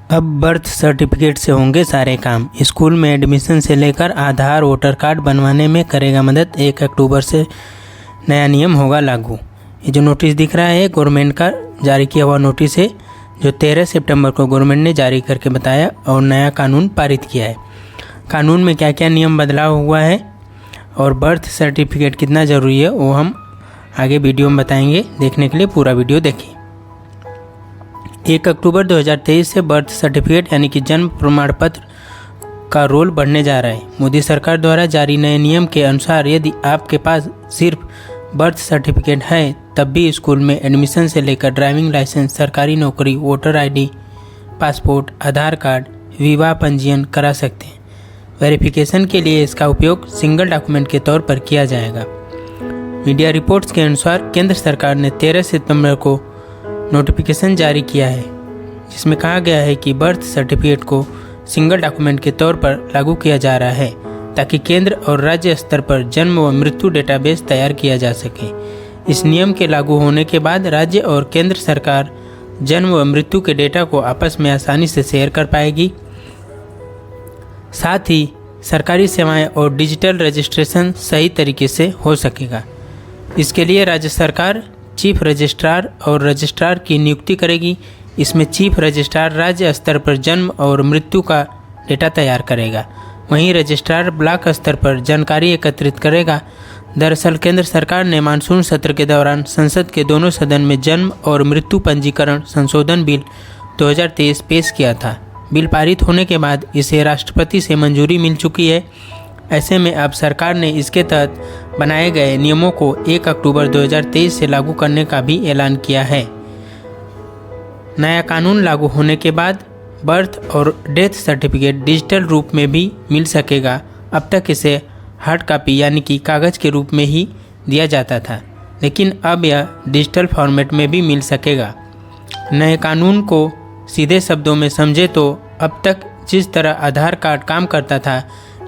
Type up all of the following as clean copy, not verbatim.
अब birth certificate से होंगे सारे काम। स्कूल में एडमिशन से लेकर आधार वोटर कार्ड बनवाने में करेगा मदद। 1 अक्टूबर से नया नियम होगा लागू। ये जो नोटिस दिख रहा है गवर्नमेंट का जारी किया हुआ नोटिस है, जो 13 सितंबर को गवर्नमेंट ने जारी करके बताया और नया कानून पारित किया है। कानून में क्या क्या नियम बदलाव हुआ है और बर्थ सर्टिफिकेट कितना ज़रूरी है वो हम आगे वीडियो में बताएंगे। देखने के लिए पूरा वीडियो देखें। 1 अक्टूबर 2023 से बर्थ सर्टिफिकेट यानी कि जन्म प्रमाण पत्र का रोल बढ़ने जा रहा है। मोदी सरकार द्वारा जारी नए नियम के अनुसार यदि आपके पास सिर्फ बर्थ सर्टिफिकेट है तब भी स्कूल में एडमिशन से लेकर ड्राइविंग लाइसेंस, सरकारी नौकरी, वोटर आईडी, पासपोर्ट, आधार कार्ड, विवाह पंजीयन करा सकते हैं। वेरिफिकेशन के लिए इसका उपयोग सिंगल डॉक्यूमेंट के तौर पर किया जाएगा। मीडिया रिपोर्ट्स के अनुसार केंद्र सरकार ने 13 सितंबर को नोटिफिकेशन जारी किया है, जिसमें कहा गया है कि बर्थ सर्टिफिकेट को सिंगल डॉक्यूमेंट के तौर पर लागू किया जा रहा है ताकि केंद्र और राज्य स्तर पर जन्म व मृत्यु डेटाबेस तैयार किया जा सके। इस नियम के लागू होने के बाद राज्य और केंद्र सरकार जन्म व मृत्यु के डेटा को आपस में आसानी से शेयर कर पाएगी। साथ ही सरकारी सेवाएं और डिजिटल रजिस्ट्रेशन सही तरीके से हो सकेगा। इसके लिए राज्य सरकार चीफ रजिस्ट्रार और रजिस्ट्रार की नियुक्ति करेगी। इसमें चीफ रजिस्ट्रार राज्य स्तर पर जन्म और मृत्यु का डेटा तैयार करेगा, वहीं रजिस्ट्रार ब्लॉक स्तर पर जानकारी एकत्रित करेगा। दरअसल केंद्र सरकार ने मानसून सत्र के दौरान संसद के दोनों सदन में जन्म और मृत्यु पंजीकरण संशोधन बिल 2023 पेश किया था। बिल पारित होने के बाद इसे राष्ट्रपति से मंजूरी मिल चुकी है। ऐसे में अब सरकार ने इसके तहत बनाए गए नियमों को 1 अक्टूबर 2023 से लागू करने का भी ऐलान किया है। नया कानून लागू होने के बाद बर्थ और डेथ सर्टिफिकेट डिजिटल रूप में भी मिल सकेगा। अब तक इसे हार्ड कॉपी यानी कि कागज़ के रूप में ही दिया जाता था, लेकिन अब यह डिजिटल फॉर्मेट में भी मिल सकेगा। नए कानून को सीधे शब्दों में समझे तो अब तक जिस तरह आधार कार्ड काम करता था,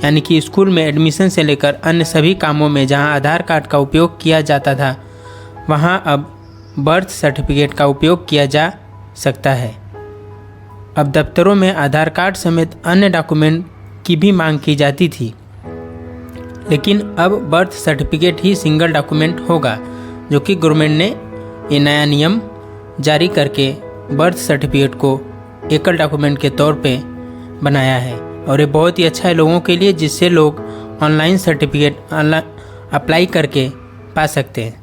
यानी कि स्कूल में एडमिशन से लेकर अन्य सभी कामों में जहां आधार कार्ड का उपयोग किया जाता था, वहां अब बर्थ सर्टिफिकेट का उपयोग किया जा सकता है। अब दफ्तरों में आधार कार्ड समेत अन्य डॉक्यूमेंट की भी मांग की जाती थी, लेकिन अब बर्थ सर्टिफिकेट ही सिंगल डॉक्यूमेंट होगा, जो कि गवर्नमेंट ने ये नया नियम जारी करके बर्थ सर्टिफिकेट को एकल डॉक्यूमेंट के तौर पे बनाया है। और ये बहुत ही अच्छा है लोगों के लिए, जिससे लोग ऑनलाइन सर्टिफिकेट अप्लाई करके पा सकते हैं।